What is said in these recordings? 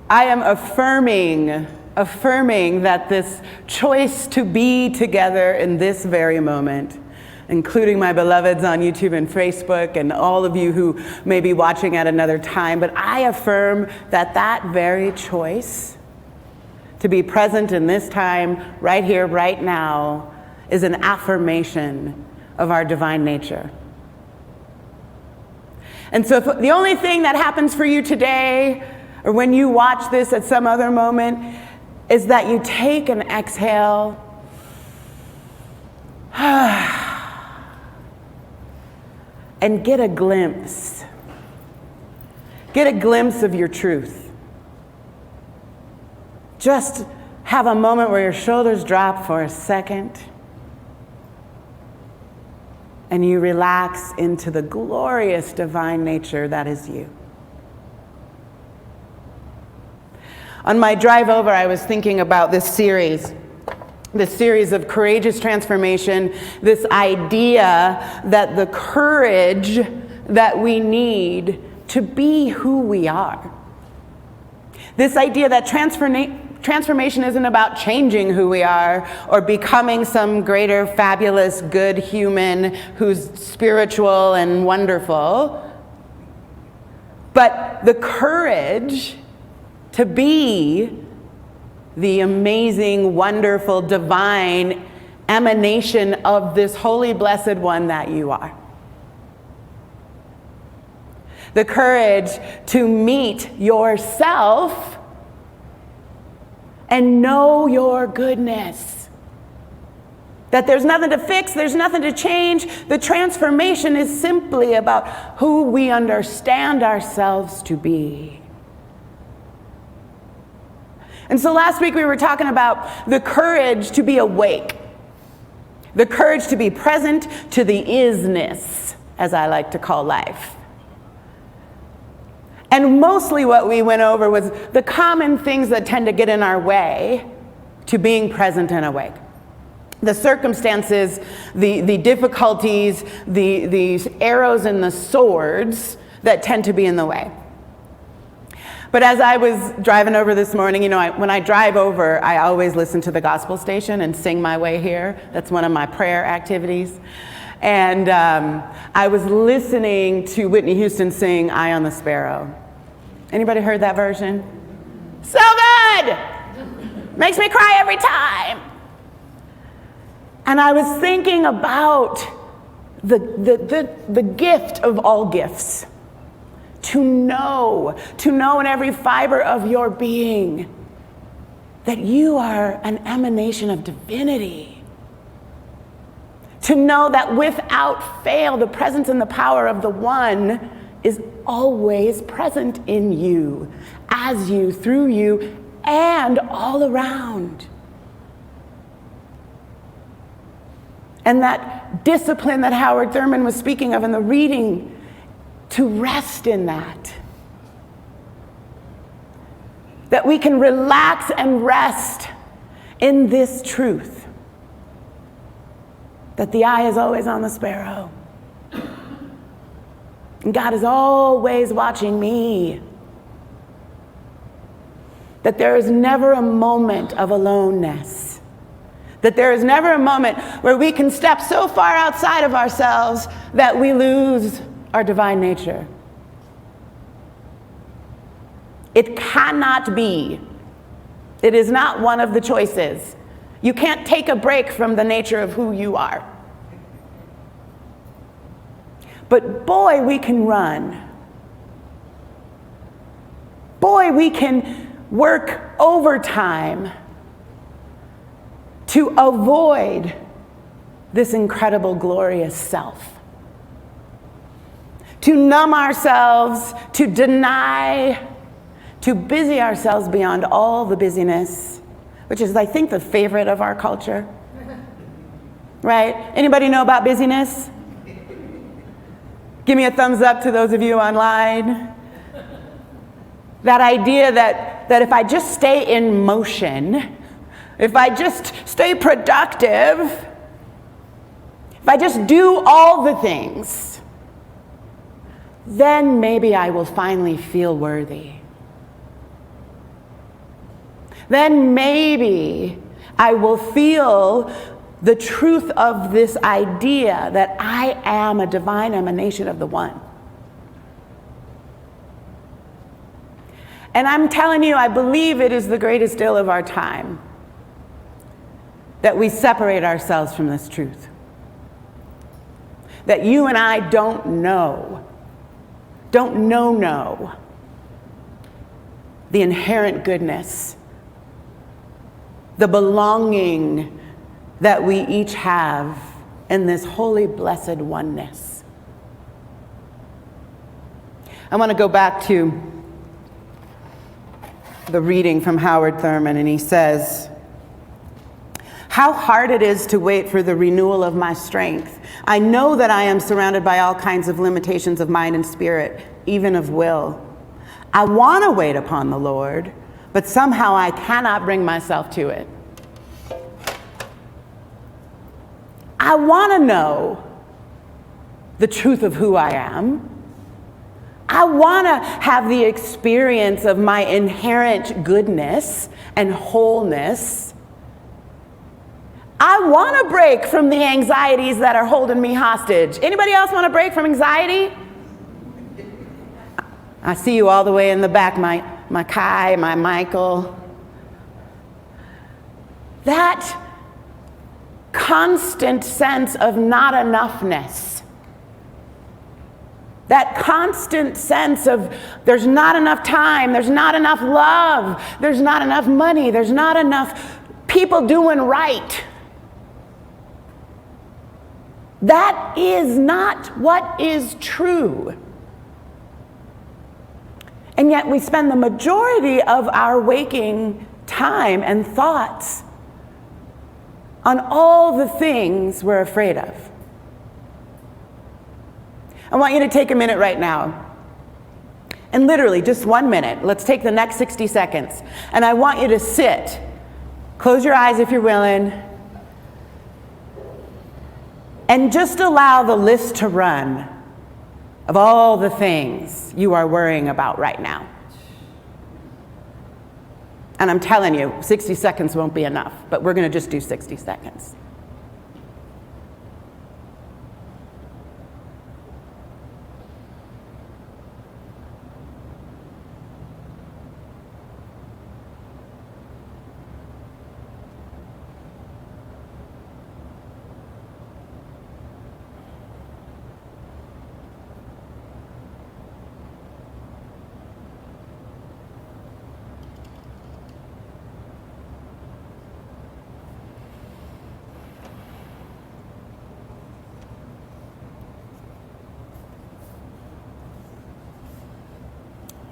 I am affirming that this choice to be together in this very moment, including my beloveds on YouTube and Facebook and all of you who may be watching at another time, but I affirm that that very choice to be present in this time, right here, right now, is an affirmation of our divine nature. And so if the only thing that happens for you today, or when you watch this at some other moment, is that you take an exhale and get a glimpse of your truth. Just have a moment where your shoulders drop for a second and you relax into the glorious divine nature that is you. On my drive over, I was thinking about this series of courageous transformation, this idea that the courage that we need to be who we are. This idea that transformation isn't about changing who we are or becoming some greater, fabulous, good human who's spiritual and wonderful, but the courage to be the amazing, wonderful, divine emanation of this holy, blessed one that you are. The courage to meet yourself and know your goodness. That there's nothing to fix, there's nothing to change. The transformation is simply about who we understand ourselves to be. And so last week we were talking about the courage to be awake, the courage to be present to the isness, as I like to call life. And mostly what we went over was the common things that tend to get in our way to being present and awake. The circumstances, the difficulties, the arrows and the swords that tend to be in the way. But as I was driving over this morning, when I drive over, I always listen to the gospel station and sing my way here. That's one of my prayer activities. And I was listening to Whitney Houston sing "Eye on the Sparrow." Anybody heard that version? So good! Makes me cry every time. And I was thinking about the gift of all gifts. To know in every fiber of your being that you are an emanation of divinity. To know that without fail, the presence and the power of the One is always present in you, as you, through you, and all around. And that discipline that Howard Thurman was speaking of in the reading, to rest in that. That we can relax and rest in this truth. That the eye is always on the sparrow. And God is always watching me. That there is never a moment of aloneness. That there is never a moment where we can step so far outside of ourselves that we lose our divine nature. It cannot be. It is not one of the choices. You can't take a break from the nature of who you are. But boy, we can run. Boy, we can work overtime to avoid this incredible, glorious self. To numb ourselves, to deny, to busy ourselves beyond all the busyness, which is, I think, the favorite of our culture. Right? Anybody know about busyness? Give me a thumbs up to those of you online. That idea that if I just stay in motion, if I just stay productive, if I just do all the things, then maybe I will finally feel worthy. then maybe I will feel the truth of this idea that I am a divine emanation of the One. And I'm telling you, I believe it is the greatest ill of our time that we separate ourselves from this truth. That you and I don't know the inherent goodness, the belonging that we each have in this holy, blessed oneness. I want to go back to the reading from Howard Thurman, and he says, "How hard it is to wait for the renewal of my strength. I know that I am surrounded by all kinds of limitations of mind and spirit, even of will. I want to wait upon the Lord, but somehow I cannot bring myself to it. I want to know the truth of who I am. I want to have the experience of my inherent goodness and wholeness. I want to break from the anxieties that are holding me hostage." Anybody else want to break from anxiety? I see you all the way in the back, my Kai, my Michael. That constant sense of not enoughness. That constant sense of there's not enough time, there's not enough love, there's not enough money, there's not enough people doing right. That is not what is true. And yet we spend the majority of our waking time and thoughts on all the things we're afraid of. I want you to take a minute right now, and literally just 1 minute. Let's take the next 60 seconds. And I want you to sit. Close your eyes if you're willing. And just allow the list to run of all the things you are worrying about right now. And I'm telling you, 60 seconds won't be enough, but we're going to just do 60 seconds.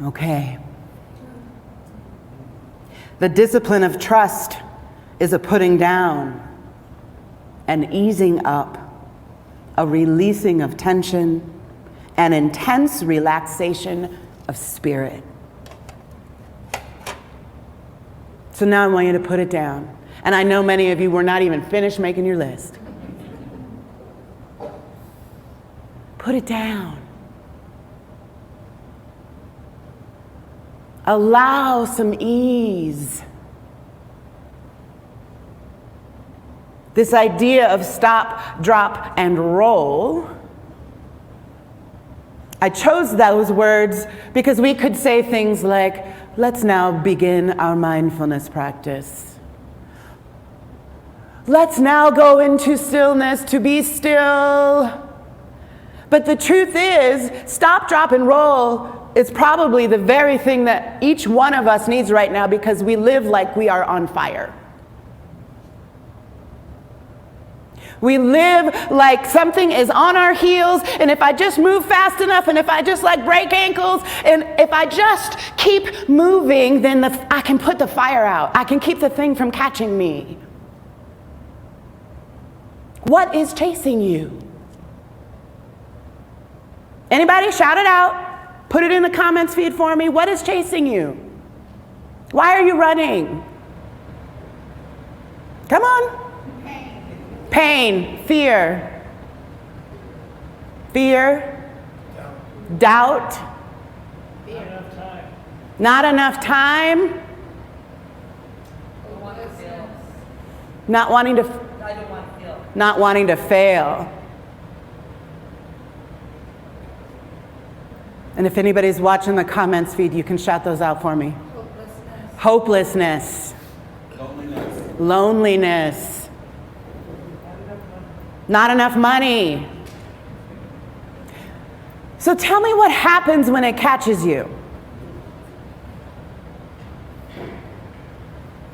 Okay. The discipline of trust is a putting down, an easing up, a releasing of tension, an intense relaxation of spirit. So now I want you to put it down. And I know many of you were not even finished making your list. Put it down. Allow some ease. This idea of stop, drop, and roll. I chose those words because we could say things like, let's now begin our mindfulness practice. Let's now go into stillness to be still. But the truth is, stop, drop, and roll is probably the very thing that each one of us needs right now, because we live like we are on fire. We live like something is on our heels, and if I just move fast enough, and if I just break ankles, and if I just keep moving, then I can put the fire out. I can keep the thing from catching me. What is chasing you? Anybody? Shout it out. Put it in the comments feed for me. What is chasing you? Why are you running? Come on. Pain. Fear. Fear. Doubt. Not enough time. Not wanting to, I don't want to feel. not wanting to fail. And if anybody's watching the comments feed, you can shout those out for me. Hopelessness. Hopelessness. Loneliness. Not enough money. So tell me what happens when it catches you.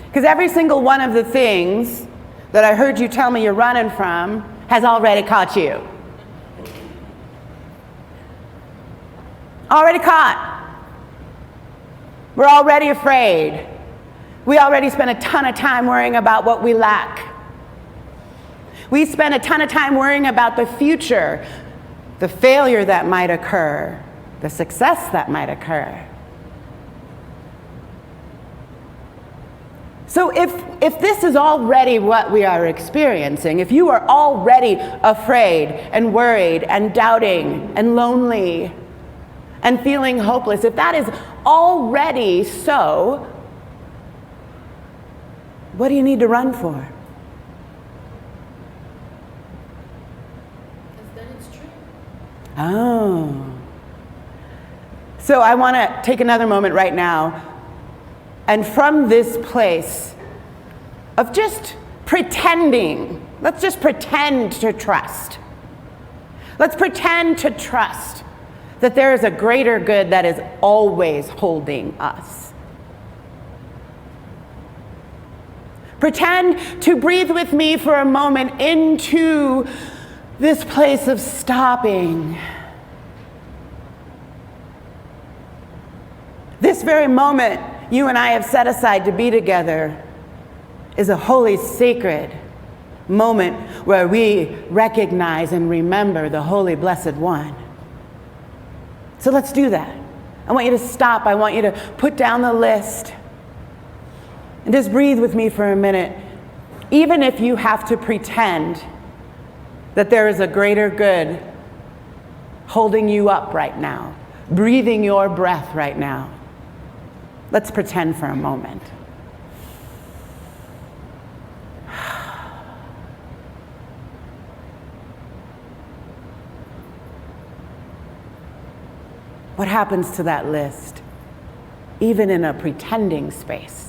Because every single one of the things that I heard you tell me you're running from has already caught you. Already caught. We're already afraid. We already spend a ton of time worrying about what we lack. We spend a ton of time worrying about the future, the failure that might occur, the success that might occur. So if this is already what we are experiencing, if you are already afraid and worried and doubting and lonely and feeling hopeless, if that is already so, what do you need to run for? Because then it's true. Oh. So I want to take another moment right now, and from this place of just pretending, let's just pretend to trust. Let's pretend to trust that there is a greater good that is always holding us. Pretend to breathe with me for a moment into this place of stopping. This very moment you and I have set aside to be together is a holy, sacred moment where we recognize and remember the Holy Blessed One. So let's do that. I want you to stop. I want you to put down the list and just breathe with me for a minute. Even if you have to pretend that there is a greater good holding you up right now, breathing your breath right now. Let's pretend for a moment. What happens to that list, even in a pretending space?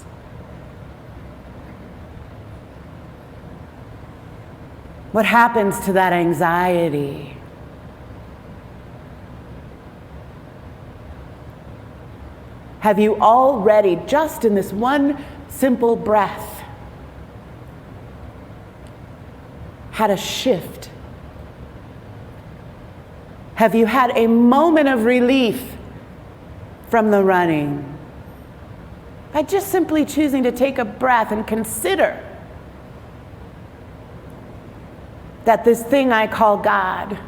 What happens to that anxiety? Have you already, just in this one simple breath, had a shift? Have you had a moment of relief from the running by just simply choosing to take a breath and consider that this thing I call God,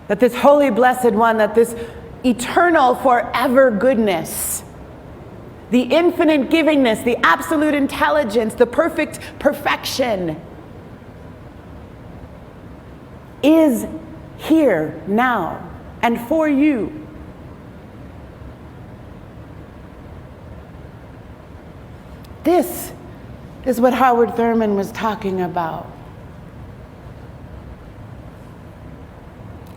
that this holy blessed one, that this eternal forever goodness, the infinite givingness, the absolute intelligence, the perfect perfection is here now and for you. This is what Howard Thurman was talking about.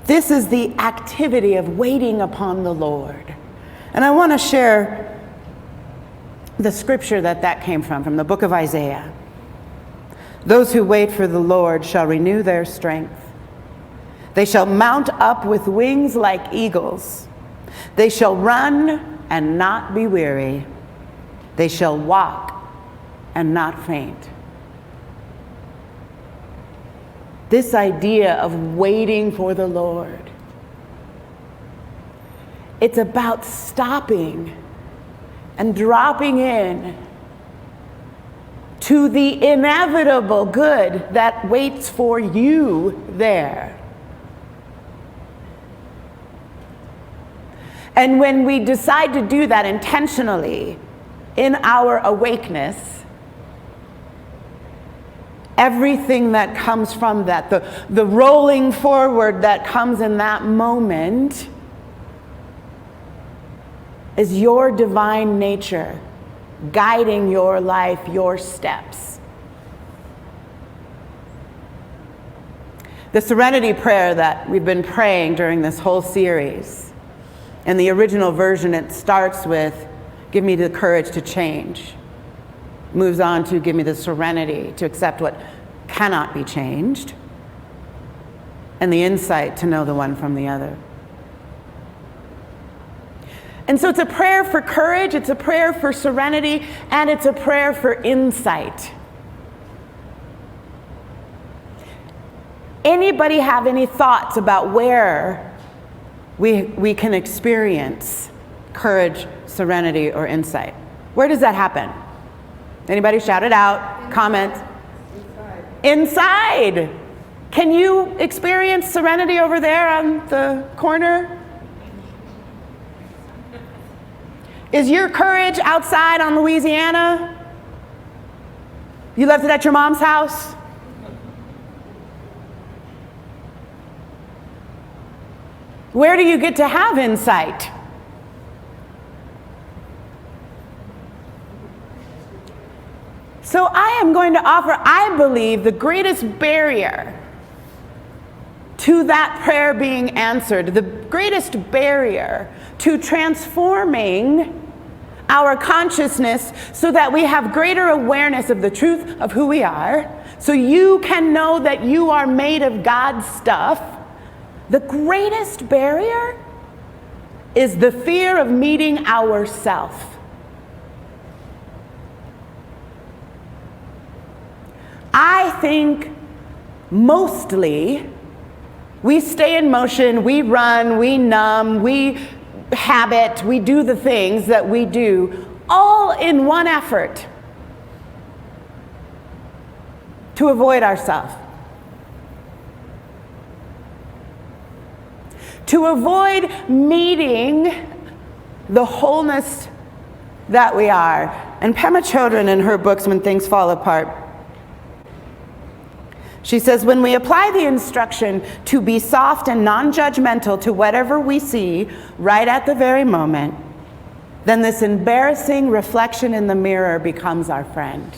This is the activity of waiting upon the Lord. And I want to share the scripture that came from the book of Isaiah. Those who wait for the Lord shall renew their strength. They shall mount up with wings like eagles. They shall run and not be weary. They shall walk and not faint. This idea of waiting for the Lord, it's about stopping and dropping in to the inevitable good that waits for you there. And when we decide to do that intentionally in our awakeness, everything that comes from that, the rolling forward that comes in that moment, is your divine nature guiding your life, your steps. The serenity prayer that we've been praying during this whole series, in the original version, it starts with, give me the courage to change. Moves on to, give me the serenity to accept what cannot be changed, and the insight to know the one from the other. And so it's a prayer for courage, it's a prayer for serenity, and it's a prayer for insight. Anybody have any thoughts about where we can experience courage, serenity, or insight? Where does that happen? Anybody shout it out, comment. Inside. Can you experience serenity over there on the corner? Is your courage outside on Louisiana? You left it at your mom's house? Where do you get to have insight? So I am going to offer, I believe, the greatest barrier to that prayer being answered, the greatest barrier to transforming our consciousness so that we have greater awareness of the truth of who we are, so you can know that you are made of God's stuff. The greatest barrier is the fear of meeting ourself. I think mostly we stay in motion, we run, we numb, we habit, we do the things that we do, all in one effort to avoid ourselves. To avoid meeting the wholeness that we are. And Pema Chodron, in her books, When Things Fall Apart, she says, when we apply the instruction to be soft and non-judgmental to whatever we see right at the very moment, then this embarrassing reflection in the mirror becomes our friend.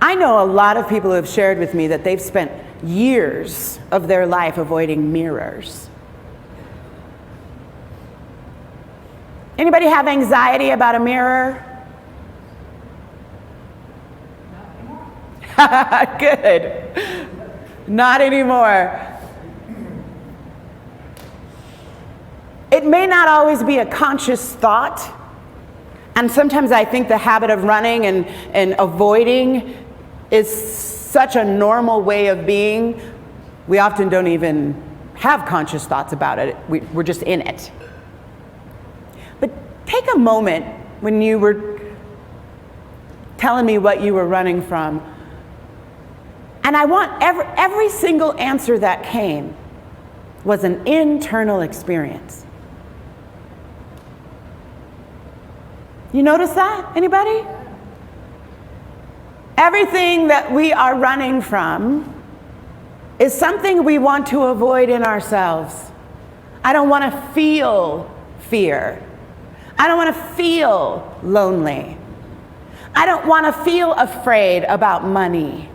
I know a lot of people who have shared with me that they've spent years of their life avoiding mirrors. Anybody have anxiety about a mirror? Good. Not anymore. It may not always be a conscious thought, and sometimes I think the habit of running and avoiding is such a normal way of being, we often don't even have conscious thoughts about it. We're just in it. But take a moment when you were telling me what you were running from, and I want every single answer that came was an internal experience. You notice that? Anybody? Everything that we are running from is something we want to avoid in ourselves. I don't want to feel fear. I don't want to feel lonely. I don't want to feel afraid about money.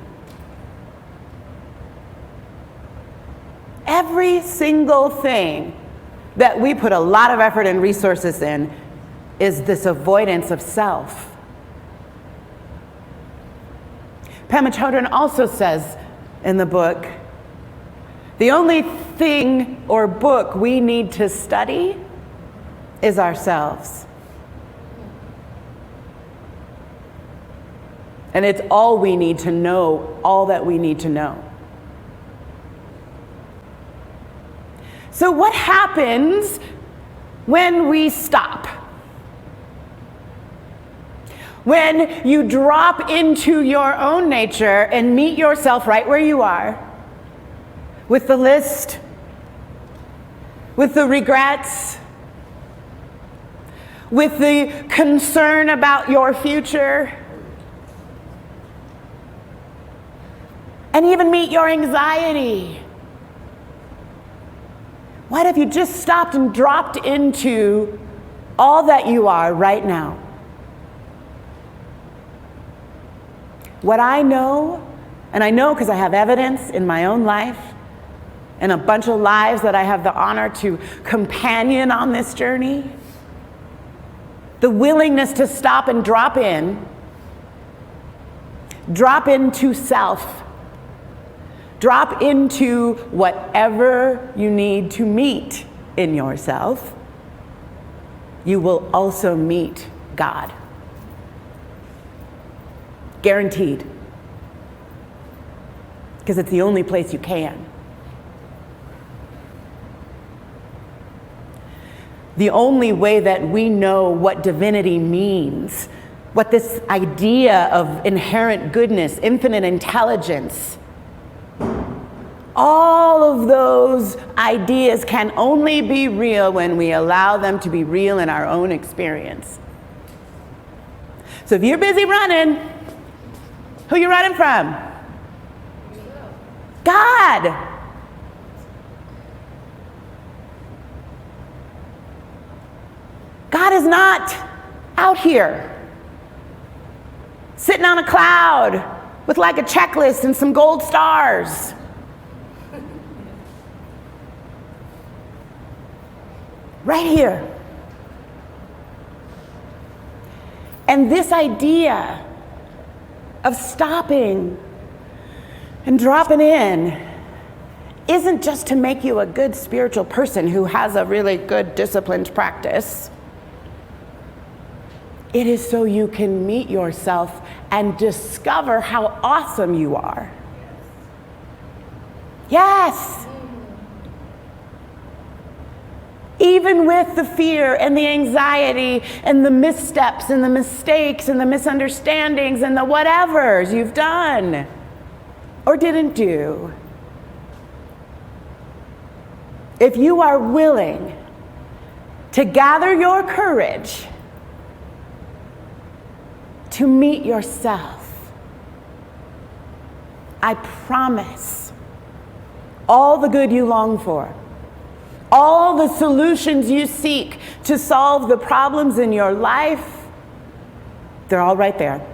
Every single thing that we put a lot of effort and resources in is this avoidance of self. Pema Chodron also says in the book, the only thing or book we need to study is ourselves. And it's all we need to know, all that we need to know. So what happens when we stop? When you drop into your own nature and meet yourself right where you are, with the list, with the regrets, with the concern about your future, and even meet your anxiety. What if you just stopped and dropped into all that you are right now? What I know, and I know because I have evidence in my own life and a bunch of lives that I have the honor to companion on this journey, the willingness to stop and drop into self, drop into whatever you need to meet in yourself, you will also meet God. Guaranteed. Because it's the only place you can. The only way that we know what divinity means, what this idea of inherent goodness, infinite intelligence, all of those ideas can only be real when we allow them to be real in our own experience. So if you're busy running, who are you running from? God. God is not out here sitting on a cloud with like a checklist and some gold stars. Right here. And this idea of stopping and dropping in isn't just to make you a good spiritual person who has a really good disciplined practice. It is so you can meet yourself and discover how awesome you are. Yes. Even with the fear and the anxiety and the missteps and the mistakes and the misunderstandings and the whatevers you've done or didn't do, if you are willing to gather your courage to meet yourself, I promise all the good you long for, all the solutions you seek to solve the problems in your life, they're all right there.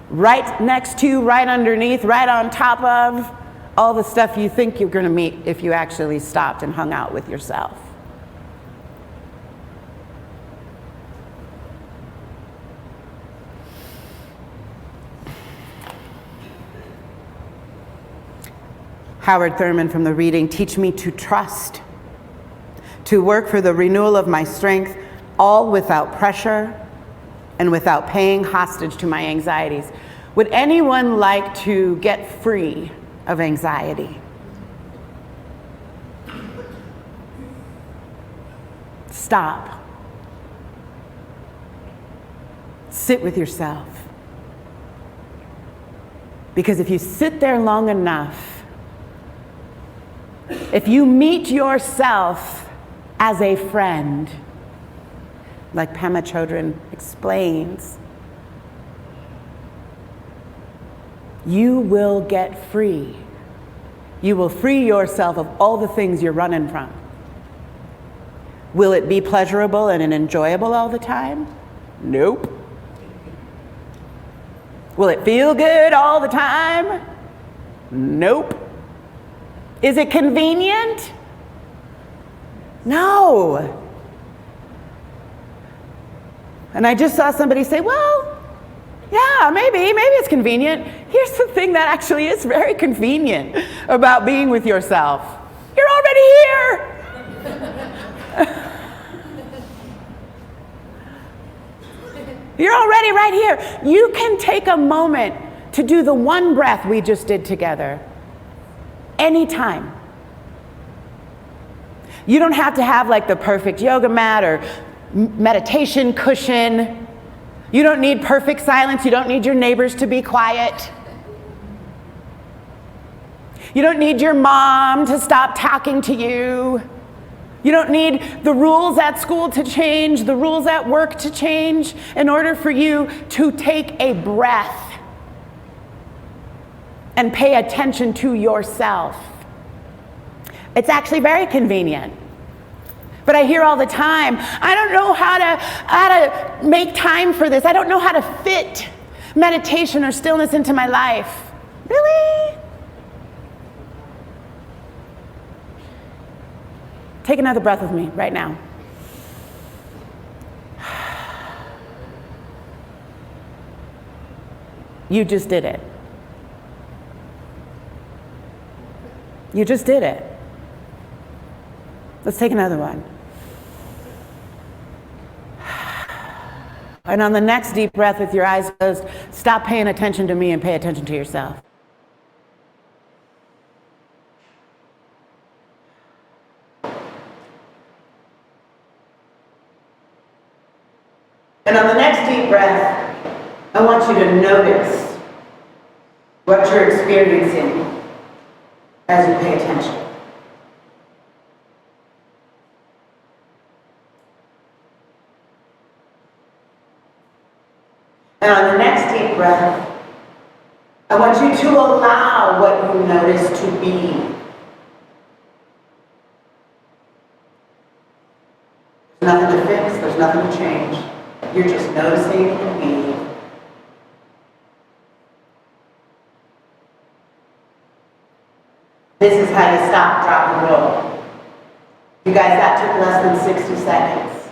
Right next to, right underneath, right on top of all the stuff you think you're going to meet if you actually stopped and hung out with yourself. Howard Thurman from the reading, teach me to trust, to work for the renewal of my strength, all without pressure and without paying hostage to my anxieties. Would anyone like to get free of anxiety? Stop. Sit with yourself. Because if you sit there long enough, if you meet yourself as a friend, like Pema Chodron explains, you will get free. You will free yourself of all the things you're running from. Will it be pleasurable and enjoyable all the time? Nope. Will it feel good all the time? Nope. Is it convenient? No. And I just saw somebody say, well, yeah, maybe it's convenient. Here's the thing that actually is very convenient about being with yourself. You're already here. You're already right here. You can take a moment to do the one breath we just did together. Anytime. You don't have to have like the perfect yoga mat or meditation cushion. You don't need perfect silence. You don't need your neighbors to be quiet. You don't need your mom to stop talking to you. You don't need the rules at school to change, the rules at work to change in order for you to take a breath and pay attention to yourself. It's actually very convenient. But I hear all the time, I don't know how to make time for this. I don't know how to fit meditation or stillness into my life. Really? Take another breath with me right now. You just did it. You just did it. Let's take another one. And on the next deep breath with your eyes closed, stop paying attention to me and pay attention to yourself. And on the next deep breath, I want you to notice what you're experiencing as you pay attention. And on the next deep breath, I want you to allow what you notice to be. There's nothing to fix, there's nothing to change. You're just noticing and being. This is how you stop, drop, and roll. You guys, that took less than 60 seconds.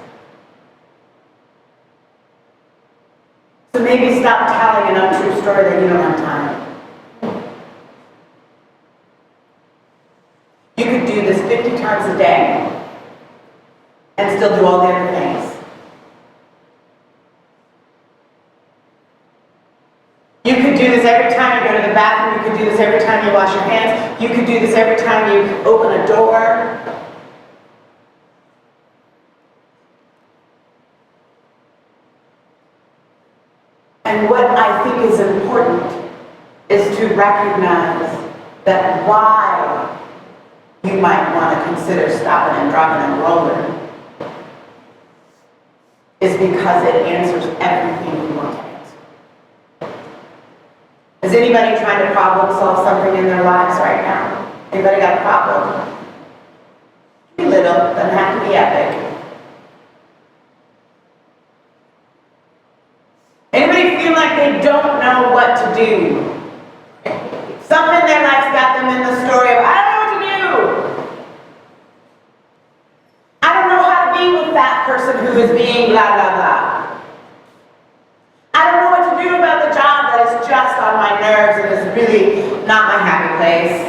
So maybe stop telling an untrue story that you don't have time. You could do this 50 times a day and still do all the other things. You could do this every time you go to the bathroom. You could do this every time you wash your hands. You could do this every time you open a door. And what I think is important is to recognize that why you might want to consider stopping and dropping and rolling is because it answers everything you want to answer. Is anybody trying to problem solve something in their lives right now? Anybody got a problem? Be little, doesn't have to be epic. Anybody feel like they don't know what to do? Something in their life's got them in the story of, I don't know what to do. I don't know how to be with that person who is being blah, blah, blah. I don't know what to do about the job that is just on my nerves and is really not my happy place.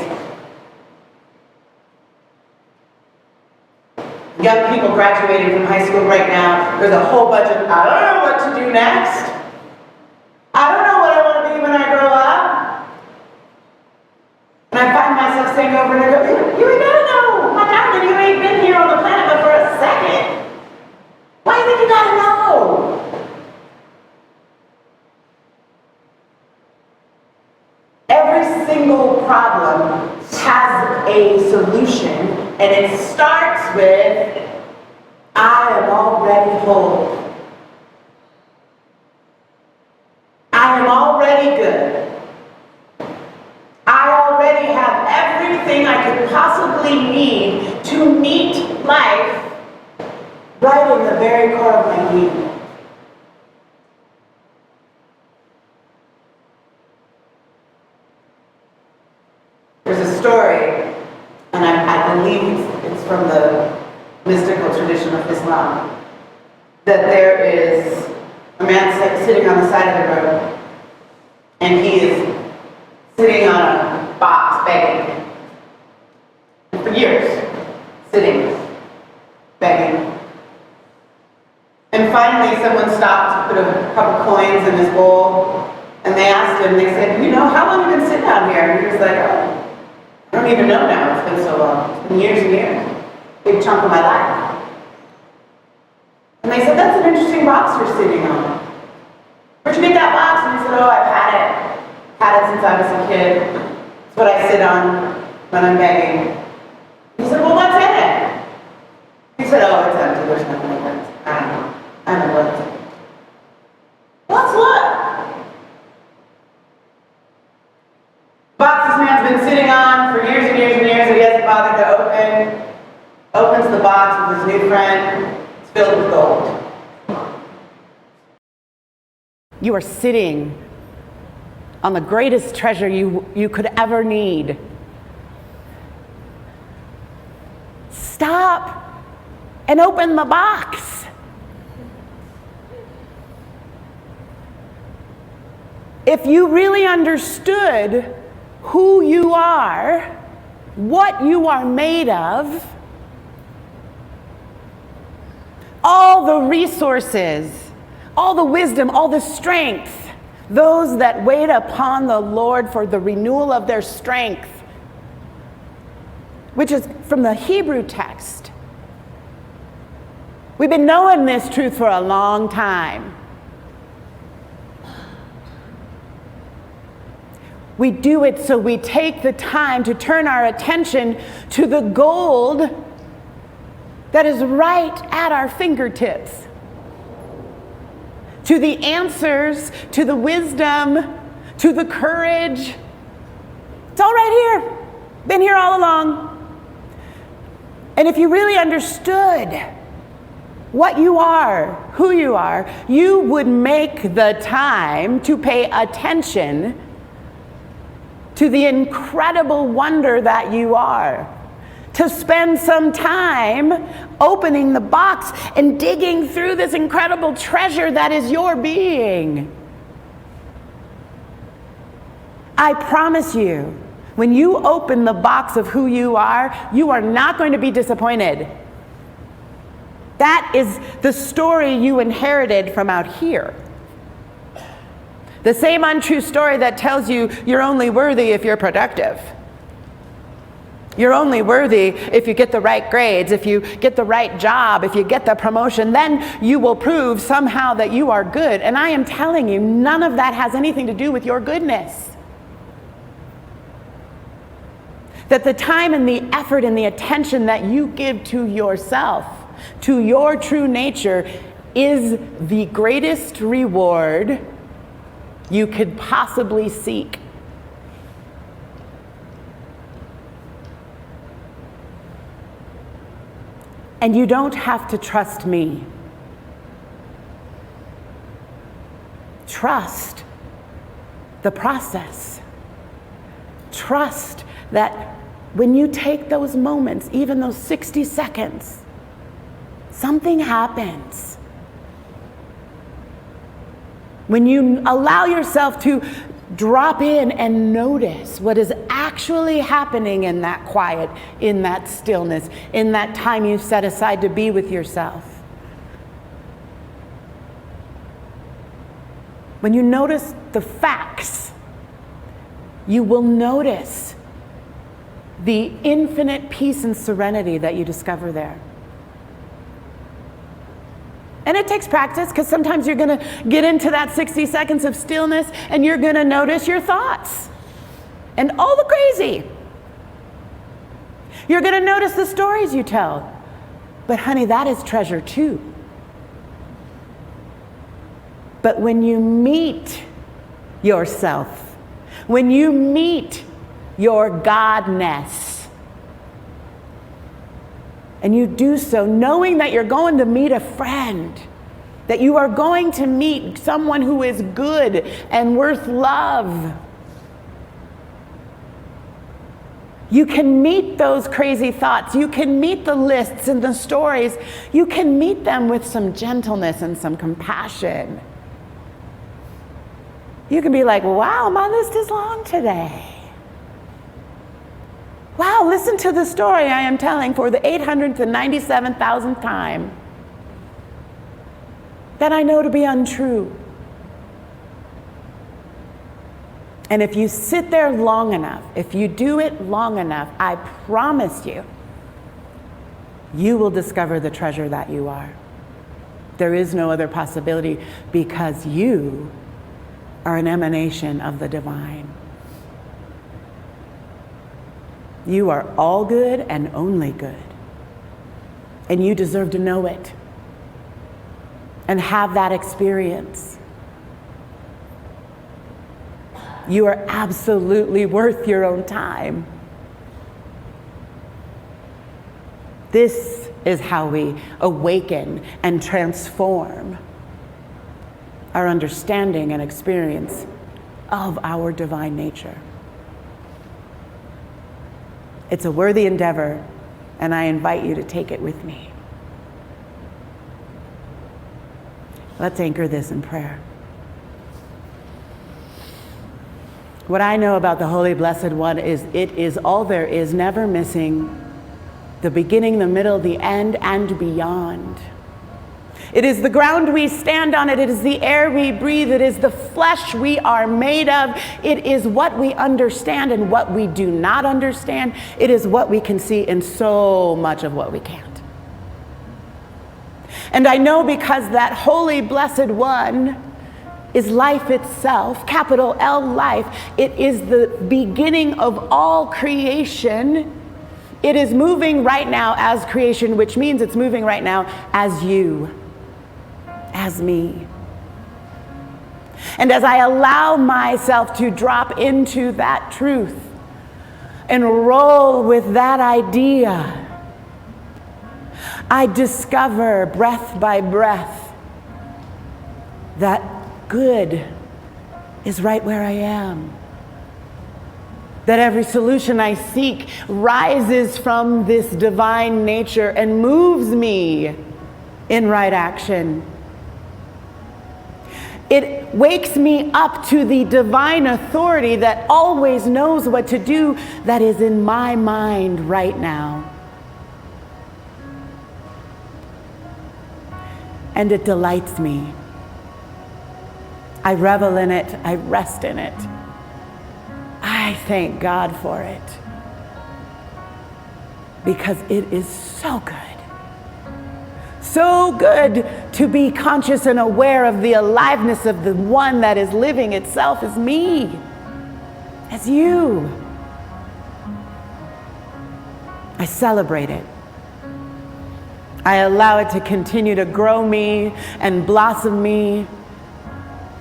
Young people graduating from high school right now, there's a whole bunch of, I don't know what to do next. I don't know what I want to be when I grow up. And I find myself saying over and over, you ain't gotta know. My darling, you ain't been here on the planet but for a second. Why do you think you gotta know? Every single problem has a solution, and it starts with, I am already whole. I am already good. I already have everything I could possibly need to meet life right in the very core of my being. There's a story, and I believe it's from the mystical tradition of Islam, that there is a man sitting on the side of the road, and he is sitting on a box begging. And for years, sitting, begging. And finally, someone stopped to put a couple coins in his bowl, and they asked him, they said, how long have you been sitting out here? And he was like, oh, I don't even know now, it's been so long. It's been years and years. Big chunk of my life. And they said, that's an interesting box you're sitting on. Where'd you get that box? And he said, oh, I've had it. Had it since I was a kid. It's what I sit on when I'm begging. He said, well, what's in it? He said, oh, it's empty. There's nothing in it. I don't know. I haven't looked. Let's look. Box this man's been sitting on for years and years and years that he hasn't bothered to open. Opens the box with his new friend. It's filled with gold. You are sitting on the greatest treasure you could ever need. Stop and open the box. If you really understood who you are, what you are made of, all the resources, all the wisdom, all the strength, those that wait upon the Lord for the renewal of their strength, which is from the Hebrew text. We've been knowing this truth for a long time. We do it so we take the time to turn our attention to the gold that is right at our fingertips, to the answers, to the wisdom, to the courage. It's all right here. Been here all along. And if you really understood what you are, who you are, you would make the time to pay attention to the incredible wonder that you are. To spend some time opening the box and digging through this incredible treasure that is your being. I promise you, when you open the box of who you are not going to be disappointed. That is the story you inherited from out here. The same untrue story that tells you you're only worthy if you're productive. You're only worthy if you get the right grades, if you get the right job, if you get the promotion, then you will prove somehow that you are good. And I am telling you, none of that has anything to do with your goodness. That the time and the effort and the attention that you give to yourself, to your true nature, is the greatest reward you could possibly seek. And you don't have to trust me. Trust the process. Trust that when you take those moments, even those 60 seconds, something happens. When you allow yourself to drop in and notice what is actually happening in that quiet, in that stillness, in that time you set aside to be with yourself. When you notice the facts, you will notice the infinite peace and serenity that you discover there. And it takes practice, because sometimes you're going to get into that 60 seconds of stillness and you're going to notice your thoughts and all the crazy. You're going to notice the stories you tell. But honey, that is treasure too. But when you meet yourself, when you meet your Godness, and you do so knowing that you're going to meet a friend, that you are going to meet someone who is good and worth love. You can meet those crazy thoughts. You can meet the lists and the stories. You can meet them with some gentleness and some compassion. You can be like, wow, my list is long today. Wow, listen to the story I am telling for the 897,000th time that I know to be untrue. And if you sit there long enough, if you do it long enough, I promise you, you will discover the treasure that you are. There is no other possibility, because you are an emanation of the divine. You are all good and only good. And you deserve to know it and have that experience. You are absolutely worth your own time. This is how we awaken and transform our understanding and experience of our divine nature. It's a worthy endeavor, and I invite you to take it with me. Let's anchor this in prayer. What I know about the Holy Blessed One is it is all there is, never missing, the beginning, the middle, the end, and beyond. It is the ground we stand on. It is the air we breathe. It is the flesh we are made of. It is what we understand and what we do not understand. It is what we can see and so much of what we can't. And I know because that Holy Blessed One is life itself, capital L life. It is the beginning of all creation. It is moving right now as creation, which means it's moving right now as you, as me. And as I allow myself to drop into that truth and roll with that idea, I discover breath by breath that good is right where I am. That every solution I seek rises from this divine nature and moves me in right action. It wakes me up to the divine authority that always knows what to do, that is in my mind right now. And it delights me. I revel in it. I rest in it. I thank God for it. Because it is so good. So good to be conscious and aware of the aliveness of the one that is living itself as me, as you. I celebrate it. I allow it to continue to grow me and blossom me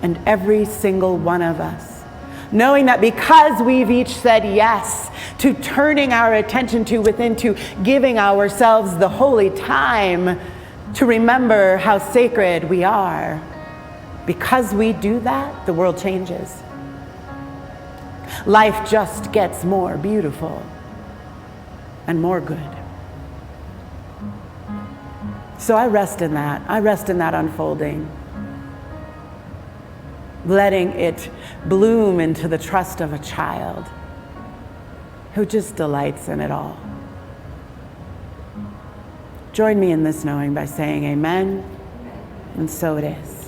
and every single one of us. Knowing that because we've each said yes to turning our attention to within, to giving ourselves the holy time to remember how sacred we are, because we do that, the world changes. Life just gets more beautiful and more good. So I rest in that. I rest in that unfolding. Letting it bloom into the trust of a child who just delights in it all. Join me in this knowing by saying amen, and so it is.